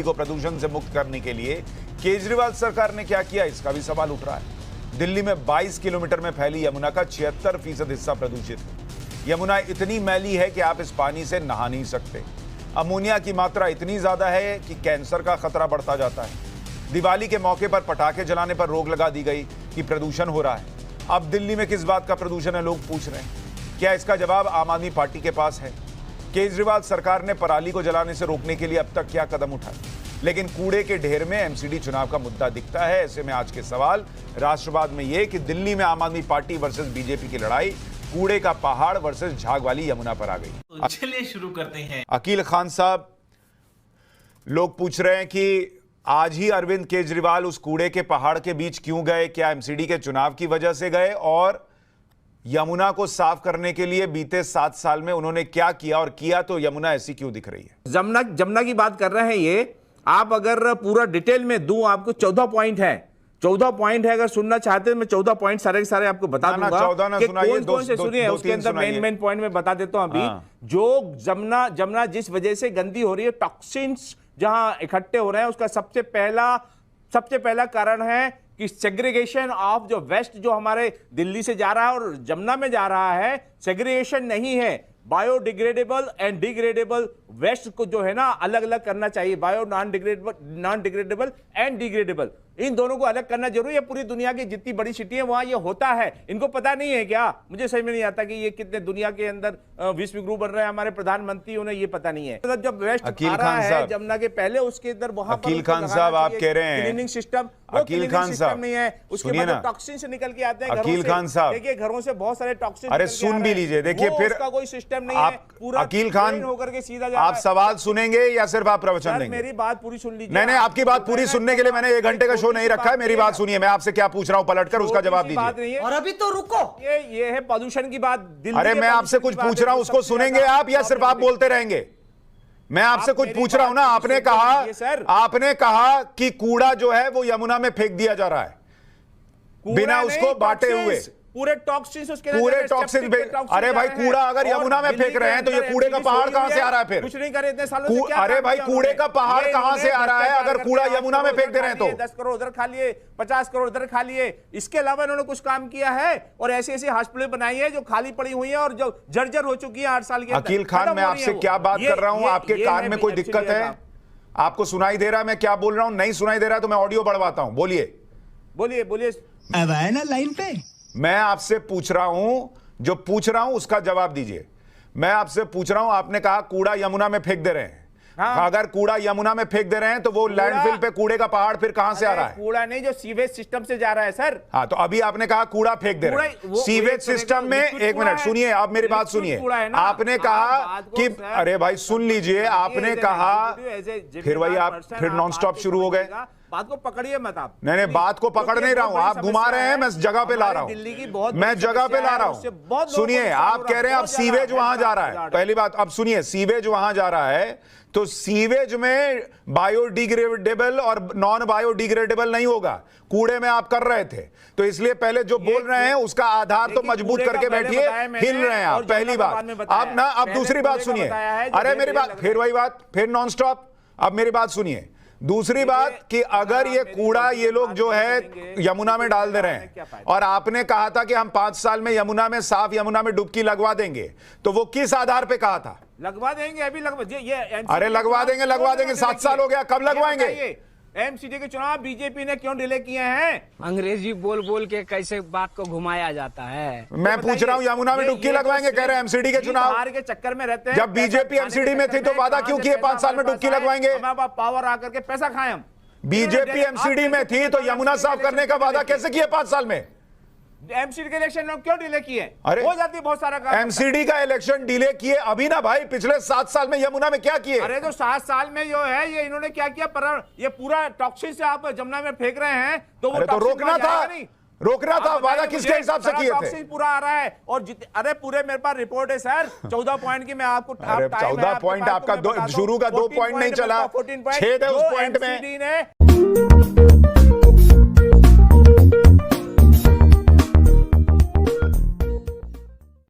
को प्रदूषण से मुक्त करने के लिए केजरीवाल सरकार ने क्या किया, इसका भी सवाल उठ रहा है। दिल्ली में 22 किलोमीटर में फैली यमुना का 76% हिस्सा प्रदूषित है। यमुना इतनी मैली है कि आप इस पानी से नहा नहीं सकते। अमोनिया की मात्रा इतनी ज्यादा है कि कैंसर का खतरा बढ़ता जाता है। दिवाली के मौके पर पटाखे जलाने पर रोक लगा दी गई कि प्रदूषण हो रहा है। अब दिल्ली में किस बात का प्रदूषण है, लोग पूछ रहे हैं। क्या इसका जवाब आम आदमी पार्टी के पास है? केजरीवाल सरकार ने पराली को जलाने से रोकने के लिए अब तक क्या कदम उठाए? लेकिन कूड़े के ढेर में एमसीडी चुनाव का मुद्दा दिखता है। ऐसे में आज के सवाल राष्ट्रवाद में ये कि दिल्ली में आम आदमी पार्टी वर्सेस बीजेपी की लड़ाई कूड़े का पहाड़ वर्सेस झाग वाली यमुना पर आ गई। तो चलिए शुरू करते हैं। अकील खान साहब, लोग पूछ रहे हैं कि आज ही अरविंद केजरीवाल उस कूड़े के पहाड़ के बीच क्यों गए? क्या एमसीडी के चुनाव की वजह से गए? और यमुना को साफ करने के लिए बीते 7 साल में उन्होंने क्या किया, और किया तो यमुना ऐसी क्यों दिख रही है? जमुना की बात कर रहे हैं ये। आप अगर पूरा डिटेल में दूं आपको 14 पॉइंट है। 14 पॉइंट है, अगर सुनना चाहते हैं मैं 14 पॉइंट सारे के सारे आपको बता दूंगा कि कौन से सुनिए। उसके अंदर मेन पॉइंट में बता देता हूं अभी। जो जमुना जिस वजह से गंदी हो रही है, टॉक्सिन्स जहां इकट्ठे हो रहे हैं, उसका सबसे पहला कारण है कि सेग्रीगेशन ऑफ जो वेस्ट जो हमारे दिल्ली से जा रहा है और जमुना में जा रहा है, सेग्रीगेशन नहीं है। बायोडिग्रेडेबल एंड डिग्रेडेबल वेस्ट को जो है ना अलग अलग करना चाहिए। Bio non degradable and degradable, इन दोनों को अलग करना जरूरी है। पूरी दुनिया की जितनी बड़ी सिटी है वहां ये होता है। इनको पता नहीं है क्या? मुझे समझ में नहीं आता कि ये कितने दुनिया के अंदर विश्व गुरु बन रहे हैं हमारे प्रधानमंत्री, उन्हें ये पता नहीं है। मतलब जब वेस्ट आ रहा है जमुना के पहले, उसके अंदर वहां अकील खान साहब आप कह रहे हैं क्लीनिंग सिस्टम, अकील खान साहब नहीं है। उसके बाद टॉक्सिन से निकल के आते हैं। अकील खान साहब देखिए घरों से बहुत सारे टॉक्सिन, अरे सुन भी लीजिए। देखिए फिर उसका कोई सिस्टम नहीं है। पूरा अकील खान होकर के सीधा आप सवाल सुनेंगे या सिर्फ आप प्रवचन देंगे? मेरी बात पूरी सुन लीजिए। नहीं, आपकी बात पूरी सुनने के लिए मैंने 1 घंटे का शो नहीं रखा है। मेरी बात सुनिए, मैं आपसे क्या पूछ रहा हूं पलटकर उसका जवाब दीजिए। और अभी तो रुको, ये है प्रदूषण की बात। अरे मैं आपसे कुछ पूछ रहा हूं, उसको सुनेंगे आप या सिर्फ आप बोलते रहेंगे? मैं आपसे कुछ पूछ रहा हूं ना। आपने कहा कि कूड़ा जो है वो यमुना में फेंक दिया जा रहा है बिना उसको बांटे हुए। पूरे टॉक्सिन्स उसके पूरे टॉक्सिन। अरे भाई कूड़ा अगर यमुना में फेंक रहे हैं तो ये कूड़े का पहाड़ कहां से आ रहा है फिर? कुछ नहीं करे इतने सालों से। अरे भाई कूड़े का पहाड़ कहां से आ रहा है अगर कूड़ा यमुना में फेंक दे रहे हैं तो? 10 करोड़ उधर खा लिए, 50 करोड़ उधर खा लिए। इसके अलावा इन्होंने कुछ काम किया है? और ऐसी ऐसी हॉस्पिटल बनाई है जो खाली पड़ी हुई है और जो जर्जर हो चुकी है 8 साल के। अकील खान, मैं आपसे क्या बात कर रहा हूं? आपके कान में कोई दिक्कत है? आपको सुनाई दे रहा है मैं क्या बोल रहा हूं? नहीं सुनाई दे रहा तो मैं ऑडियो बढ़वाता हूं। बोलिए बोलिए। अब आए ना लाइन पे। मैं आपसे पूछ रहा हूं, जो पूछ रहा हूं उसका जवाब दीजिए। मैं आपसे पूछ रहा हूं, आपने कहा कूड़ा यमुना में फेंक दे रहे हैं। अगर कूड़ा यमुना में फेंक दे रहे हैं तो वो लैंडफिल पे कूड़े का पहाड़ फिर कहां से आ रहा है? कूड़ा नहीं, जो सीवेज सिस्टम से जा रहा है सर। हाँ, तो अभी आपने कहा कूड़ा फेंक दे रहे हैं सीवेज सिस्टम में। 1 मिनट सुनिए, आप मेरी बात सुनिए। आपने कहा कि अरे भाई सुन लीजिए, आपने कहा फिर वही आप फिर नॉन स्टॉप शुरू हो गए। बात को पकड़िए मत आप। नहीं, बात को पकड़ नहीं रहा हूं, आप घुमा रहे हैं। मैं जगह पे ला रहा हूं, दिल्ली की बहुत मैं जगह पे ला रहा हूं। सुनिए, आप कह रहे हैं अब सीवेज वहां जा रहा है। पहली बात, अब सुनिए, सीवेज वहां जा रहा है तो सीवेज में बायोडिग्रेडेबल और नॉन बायोडिग्रेडेबल नहीं होगा। कूड़े में आप कर रहे थे तो इसलिए पहले जो बोल रहे हैं उसका आधार तो मजबूत करके बैठिए। हिल रहे हैं आप, पहली बात। अब ना, अब दूसरी बात सुनिए। अरे मेरी बात, फिर वही बात, फिर नॉन स्टॉप। अब मेरी बात सुनिए। दूसरी बात कि अगर ये कूड़ा ये लोग जो है यमुना में डाल दे रहे हैं और आपने कहा था कि हम 5 साल में यमुना में साफ यमुना में डुबकी लगवा देंगे, तो वो किस आधार पे कहा था? लगवा देंगे, अभी अरे लगवा देंगे 7 साल हो गया, कब लगवाएंगे? एमसीडी के चुनाव बीजेपी ने क्यों डिले किए हैं? अंग्रेजी बोल बोल के कैसे बात को घुमाया जाता है। मैं पूछ रहा हूँ, यमुना में डुबकी लगवाएंगे कह रहे हैं एमसीडी के चुनाव के चक्कर में रहते हैं। जब बीजेपी एमसीडी में थी तो वादा क्यों किए 5 साल में डुबकी लगवाएंगे? पावर आकर के पैसा खाएं हम। बीजेपी एमसीडी में थी तो यमुना साफ करने का वादा कैसे किए 5 साल में? एमसीडी के इलेक्शन में क्यों डिले किए? अरे हो जाती बहुत सारा काम। एमसीडी का इलेक्शन डिले किए अभी ना भाई, पिछले 7 साल में यमुना में क्या किए? अरे तो 7 साल में जो है ये इन्होंने क्या किया? पर ये पूरा टॉक्सिन से आप जमुना में फेंक रहे हैं तो वो तो रोकना था। वादा किसके हिसाब से किए थे? पूरा आ रहा है और अरे पूरे मेरे पास रिपोर्ट है सर 14 पॉइंट की। मैं आपको 14 पॉइंट आपका शुरू का 2 पॉइंट नहीं चला, 6 है उस पॉइंट में।